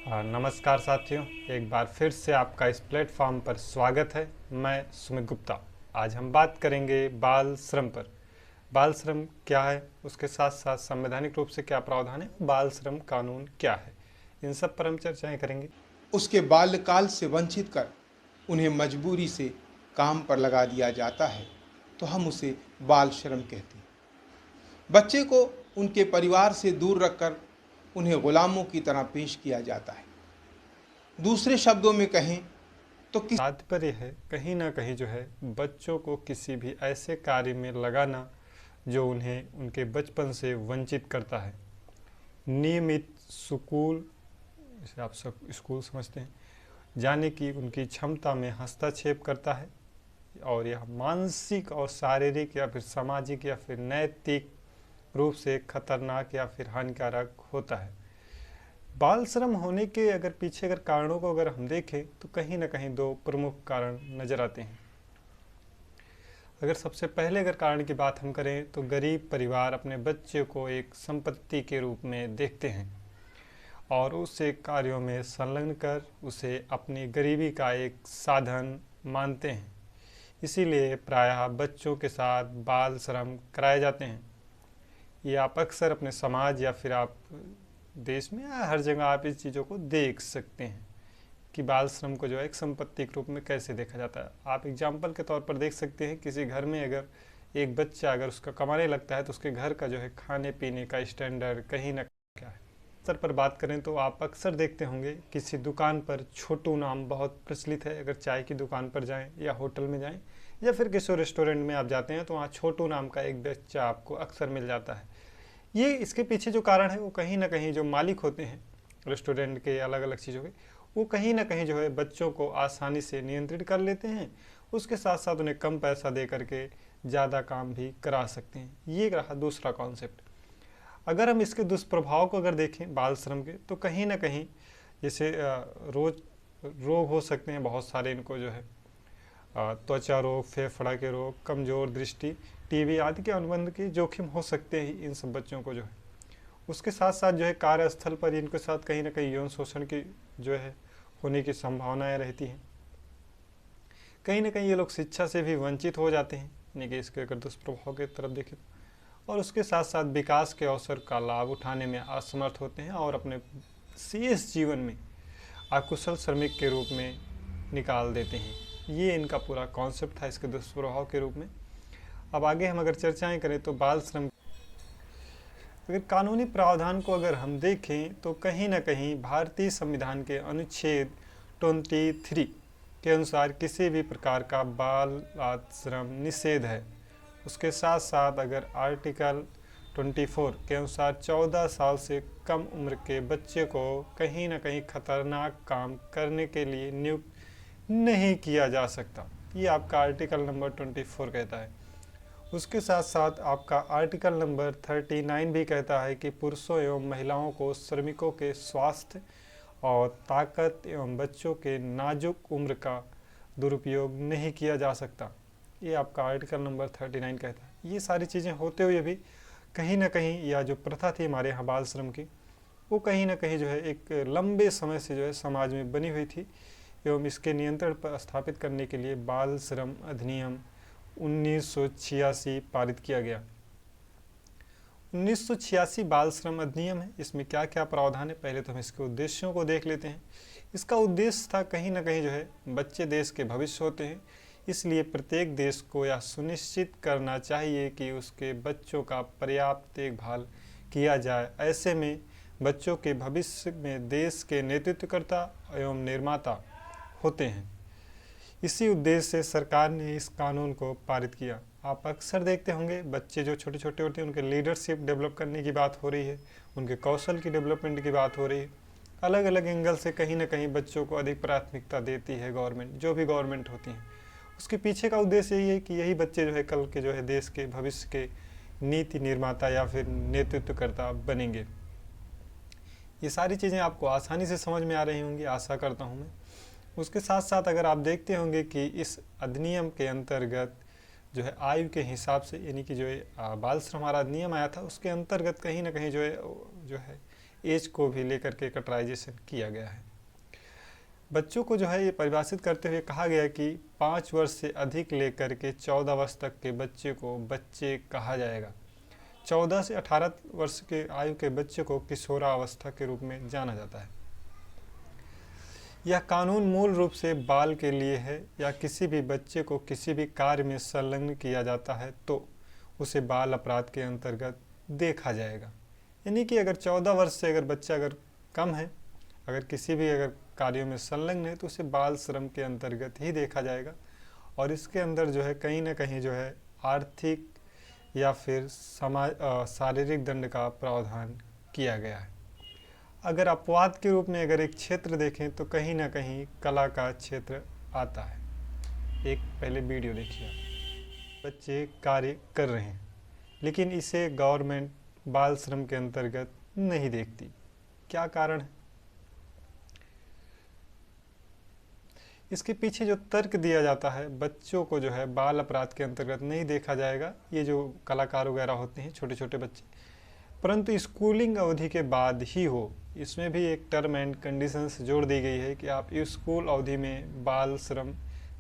नमस्कार साथियों, एक बार फिर से आपका इस प्लेटफॉर्म पर स्वागत है। मैं सुमित गुप्ता। आज हम बात करेंगे बाल श्रम पर। बाल श्रम क्या है, उसके साथ साथ संवैधानिक रूप से क्या प्रावधान है, बाल श्रम कानून क्या है, इन सब पर हम चर्चाएं करेंगे। उसके बाल्यकाल से वंचित कर उन्हें मजबूरी से काम पर लगा दिया जाता है तो हम उसे बाल श्रम कहते हैं। बच्चे को उनके परिवार से दूर रखकर उन्हें गुलामों की तरह पेश किया जाता है। दूसरे शब्दों में कहें तो तात्पर्य है कहीं ना कहीं जो है बच्चों को किसी भी ऐसे कार्य में लगाना जो उन्हें उनके बचपन से वंचित करता है। नियमित स्कूल, इसे आप सब स्कूल समझते हैं, जाने की उनकी क्षमता में हस्तक्षेप करता है और यह मानसिक और शारीरिक या फिर सामाजिक या फिर नैतिक रूप से खतरनाक या फिर हानिकारक होता है। बाल श्रम होने के पीछे कारणों को अगर हम देखें तो कहीं ना कहीं दो प्रमुख कारण नजर आते हैं। सबसे पहले कारण की बात हम करें तो गरीब परिवार अपने बच्चे को एक संपत्ति के रूप में देखते हैं और उसे कार्यों में संलग्न कर उसे अपनी गरीबी का एक साधन मानते हैं। इसीलिए प्रायः बच्चों के साथ बाल श्रम कराए जाते हैं। ये आप अक्सर अपने समाज या फिर आप देश में या हर जगह आप इस चीज़ों को देख सकते हैं कि बाल श्रम को जो है एक संपत्ति के रूप में कैसे देखा जाता है। आप एग्जाम्पल के तौर पर देख सकते हैं, किसी घर में अगर एक बच्चा अगर उसका कमाने लगता है तो उसके घर का जो है खाने पीने का स्टैंडर्ड कहीं ना क्या है। स्तर पर बात करें तो आप अक्सर देखते होंगे किसी दुकान पर छोटू नाम बहुत प्रचलित है। अगर चाय की दुकान पर जाएं या होटल में जाएं या फिर किसी रेस्टोरेंट में आप जाते हैं तो वहाँ छोटू नाम का एक बच्चा आपको अक्सर मिल जाता है। ये इसके पीछे जो कारण है वो कहीं ना कहीं जो मालिक होते हैं रेस्टोरेंट के अलग अलग चीज़ों के, वो कहीं ना कहीं जो है बच्चों को आसानी से नियंत्रित कर लेते हैं। उसके साथ साथ उन्हें कम पैसा दे करके ज़्यादा काम भी करा सकते हैं। ये रहा दूसरा कॉन्सेप्ट। अगर हम इसके दुष्प्रभाव को अगर देखें बाल श्रम के, तो कहीं ना कहीं जैसे रोज रोग हो सकते हैं बहुत सारे इनको जो है त्वचा रोग, फेफड़ा के रोग, कमज़ोर दृष्टि, टीबी आदि के अनुबंध के जोखिम हो सकते हैं इन सब बच्चों को जो है। उसके साथ साथ जो है कार्यस्थल पर इनके साथ कहीं ना कहीं यौन शोषण की जो है होने की संभावनाएं रहती हैं। कहीं ना कहीं ये लोग शिक्षा से भी वंचित हो जाते हैं, यानी कि इसके अगर दुष्प्रभाव की तरफ देखें और उसके साथ साथ विकास के अवसर का लाभ उठाने में असमर्थ होते हैं और अपने शेष जीवन में अकुशल श्रमिक के रूप में निकाल देते हैं। ये इनका पूरा कॉन्सेप्ट था इसके दुष्प्रभाव के रूप में। अब आगे हम अगर चर्चाएं करें तो बाल श्रम अगर कानूनी प्रावधान को अगर हम देखें तो कहीं ना कहीं भारतीय संविधान के अनुच्छेद 23 के अनुसार किसी भी प्रकार का बाल श्रम निषेध है। उसके साथ साथ अगर आर्टिकल 24 के अनुसार 14 साल से कम उम्र के बच्चे को कहीं ना कहीं खतरनाक काम करने के लिए नियुक्त नहीं किया जा सकता। ये आपका आर्टिकल नंबर 24 कहता है। उसके साथ साथ आपका आर्टिकल नंबर 39 भी कहता है कि पुरुषों एवं महिलाओं को श्रमिकों के स्वास्थ्य और ताकत एवं बच्चों के नाजुक उम्र का दुरुपयोग नहीं किया जा सकता। ये आपका आर्टिकल नंबर 39 कहता है। ये सारी चीज़ें होते हुए भी कहीं ना कहीं या जो प्रथा थी हमारे यहाँ बाल श्रम की, वो कहीं ना कहीं जो है एक लंबे समय से जो है समाज में बनी हुई थी एवं इसके नियंत्रण पर स्थापित करने के लिए बाल श्रम अधिनियम 1986 पारित किया गया। 1986 बाल श्रम अधिनियम है। इसमें क्या क्या प्रावधान है, पहले तो हम इसके उद्देश्यों को देख लेते हैं। इसका उद्देश्य था कहीं ना कहीं जो है बच्चे देश के भविष्य होते हैं, इसलिए प्रत्येक देश को यह सुनिश्चित करना चाहिए कि उसके बच्चों का पर्याप्त देखभाल किया जाए। ऐसे में बच्चों के भविष्य में देश के नेतृत्वकर्ता एवं निर्माता होते हैं। इसी उद्देश्य से सरकार ने इस कानून को पारित किया। आप अक्सर देखते होंगे बच्चे जो छोटे छोटे होते हैं उनके लीडरशिप डेवलप करने की बात हो रही है, उनके कौशल की डेवलपमेंट की बात हो रही है। अलग अलग एंगल से कहीं ना कहीं बच्चों को अधिक प्राथमिकता देती है गवर्नमेंट, जो भी गवर्नमेंट होती है। उसके पीछे का उद्देश्य यही है कि यही बच्चे जो है कल के जो है देश के भविष्य के नीति निर्माता या फिर नेतृत्वकर्ता बनेंगे। ये सारी चीज़ें आपको आसानी से समझ में आ रही होंगी, आशा करता हूँ मैं। उसके साथ साथ अगर आप देखते होंगे कि इस अधिनियम के अंतर्गत जो है आयु के हिसाब से, यानी कि जो है बाल श्रम हमारा अधिनियम आया था उसके अंतर्गत कहीं ना कहीं जो है एज को भी लेकर के कैटेगराइजेशन किया गया है। बच्चों को जो है ये परिभाषित करते हुए कहा गया कि 5 वर्ष से अधिक लेकर के 14 वर्ष तक के बच्चे को बच्चे कहा जाएगा। 14 से 18 वर्ष के आयु के बच्चे को किशोरावस्था के रूप में जाना जाता है। यह कानून मूल रूप से बाल के लिए है, या किसी भी बच्चे को किसी भी कार्य में संलग्न किया जाता है तो उसे बाल अपराध के अंतर्गत देखा जाएगा। यानी कि अगर 14 वर्ष से अगर बच्चा अगर कम है, अगर किसी भी अगर कार्यों में संलग्न है तो उसे बाल श्रम के अंतर्गत ही देखा जाएगा। और इसके अंदर जो है कहीं ना कहीं जो है आर्थिक या फिर शारीरिक दंड का प्रावधान किया गया है। अगर अपवाद के रूप में अगर एक क्षेत्र देखें तो कहीं ना कहीं कला का क्षेत्र आता है। एक पहले वीडियो देखिए आप। बच्चे कार्य कर रहे हैं लेकिन इसे गवर्नमेंट बाल श्रम के अंतर्गत नहीं देखती। क्या कारण है? इसके पीछे जो तर्क दिया जाता है, बच्चों को जो है बाल अपराध के अंतर्गत नहीं देखा जाएगा, ये जो कलाकार वगैरह होते हैं छोटे छोटे बच्चे, परंतु स्कूलिंग अवधि के बाद ही हो। इसमें भी एक टर्म एंड कंडीशंस जोड़ दी गई है कि आप स्कूल अवधि में बाल श्रम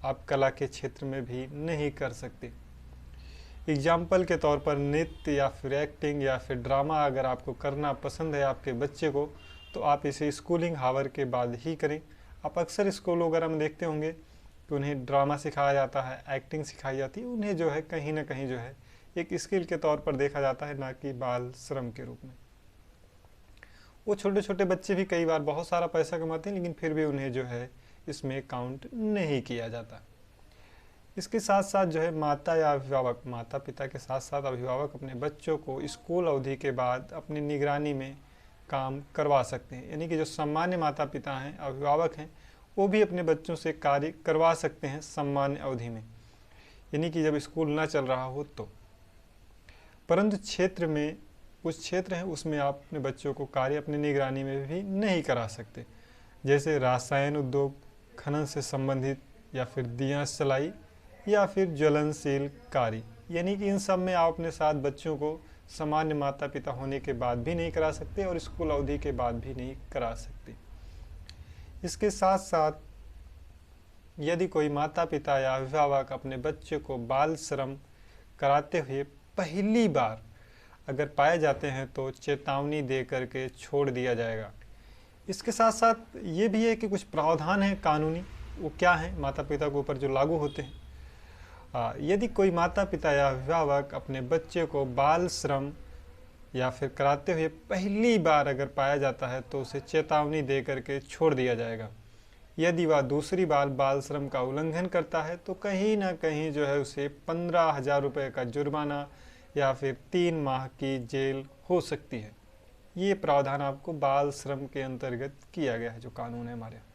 आप कला के क्षेत्र में भी नहीं कर सकते। एग्जाम्पल के तौर पर नृत्य या फिर एक्टिंग या फिर ड्रामा अगर आपको करना पसंद है आपके बच्चे को, तो आप इसे स्कूलिंग हावर के बाद ही करें। आप अक्सर स्कूल वगैरह में देखते होंगे कि उन्हें ड्रामा सिखाया जाता है, एक्टिंग सिखाई जाती है, उन्हें जो है कहीं ना कहीं जो है एक स्किल के तौर पर देखा जाता है, ना कि बाल श्रम के रूप में। वो छोटे छोटे बच्चे भी कई बार बहुत सारा पैसा कमाते हैं लेकिन फिर भी उन्हें जो है इसमें काउंट नहीं किया जाता। इसके साथ साथ जो है माता या अभिभावक, माता पिता के साथ साथ अभिभावक अपने बच्चों को स्कूल अवधि के बाद अपनी निगरानी में काम करवा सकते हैं। यानी कि जो सामान्य माता पिता हैं, अभिभावक हैं, वो भी अपने बच्चों से कार्य करवा सकते हैं सामान्य अवधि में, यानी कि जब स्कूल ना चल रहा हो तो। परंतु क्षेत्र में कुछ क्षेत्र हैं उसमें आप अपने बच्चों को कार्य अपनी निगरानी में भी नहीं करा सकते, जैसे रसायन उद्योग, खनन से संबंधित, या फिर दिया सलाई, या फिर ज्वलनशील कार्य। यानी कि इन सब में आप अपने साथ बच्चों को सामान्य माता पिता होने के बाद भी नहीं करा सकते और स्कूल अवधि के बाद भी नहीं करा सकते। इसके साथ साथ यदि कोई माता पिता या अभिभावक अपने बच्चे को बाल श्रम कराते हुए पहली बार अगर पाए जाते हैं तो चेतावनी दे करके छोड़ दिया जाएगा। इसके साथ साथ ये भी है कि कुछ प्रावधान है कानूनी, वो क्या है माता पिता के ऊपर जो लागू होते हैं। यदि कोई माता पिता या अभिभावक अपने बच्चे को बाल श्रम या फिर कराते हुए पहली बार अगर पाया जाता है तो उसे चेतावनी दे करके छोड़ दिया जाएगा। यदि वह दूसरी बार बाल श्रम का उल्लंघन करता है तो कहीं ना कहीं जो है उसे 15,000 रुपये का जुर्माना या फिर 3 माह की जेल हो सकती है। ये प्रावधान आपको बाल श्रम के अंतर्गत किया गया है जो कानून है हमारे यहाँ।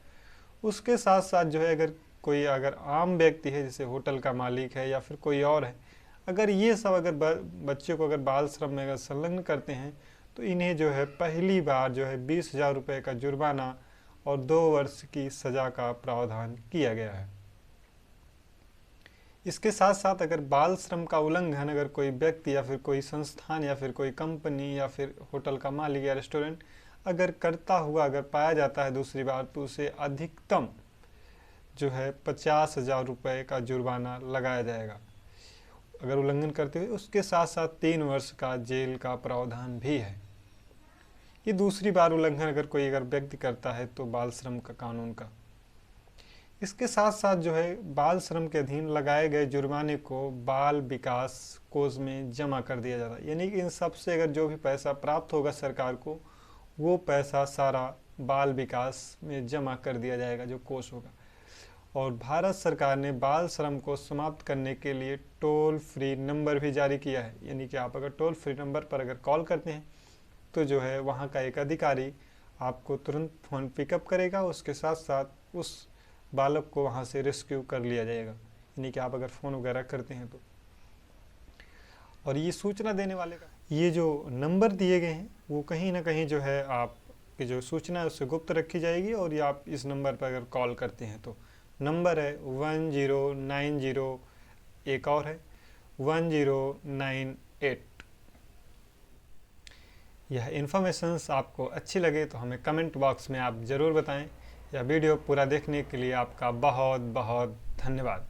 उसके साथ साथ जो है अगर आम व्यक्ति है, जैसे होटल का मालिक है या फिर कोई और है, अगर ये सब अगर बच्चे को अगर बाल श्रम में अगर संलग्न करते हैं तो इन्हें जो है पहली बार जो है 20,000 रुपये का जुर्माना और 2 वर्ष की सज़ा का प्रावधान किया गया है। इसके साथ साथ अगर बाल श्रम का उल्लंघन अगर कोई व्यक्ति या फिर कोई संस्थान या फिर कोई कंपनी या फिर होटल का मालिक या रेस्टोरेंट अगर करता हुआ अगर पाया जाता है दूसरी बार, तो उसे अधिकतम जो है 50,000 रुपये का जुर्माना लगाया जाएगा अगर उल्लंघन करते हुए। उसके साथ साथ 3 वर्ष का जेल का प्रावधान भी है। ये दूसरी बार उल्लंघन अगर व्यक्ति करता है तो बाल श्रम का कानून का। इसके साथ साथ जो है बाल श्रम के अधीन लगाए गए जुर्माने को बाल विकास कोष में जमा कर दिया जाता है। यानी कि इन सब से अगर जो भी पैसा प्राप्त होगा सरकार को, वो पैसा सारा बाल विकास में जमा कर दिया जाएगा जो कोष होगा। और भारत सरकार ने बाल श्रम को समाप्त करने के लिए टोल फ्री नंबर भी जारी किया है। यानी कि आप अगर टोल फ्री नंबर पर अगर कॉल करते हैं तो जो है वहाँ का एक अधिकारी आपको तुरंत फ़ोन पिकअप करेगा, उसके साथ साथ उस बालक को वहाँ से रेस्क्यू कर लिया जाएगा। यानी कि आप अगर फ़ोन वगैरह करते हैं तो। और ये सूचना देने वाले का ये जो नंबर दिए गए हैं वो कहीं ना कहीं जो है आपकी जो सूचना है उससे गुप्त रखी जाएगी। और ये आप इस नंबर पर अगर कॉल करते हैं तो नंबर है 1090, एक और है 1098। यह इन्फॉर्मेशंस आपको अच्छी लगे तो हमें कमेंट बॉक्स में आप ज़रूर बताएं। यह वीडियो पूरा देखने के लिए आपका बहुत बहुत धन्यवाद।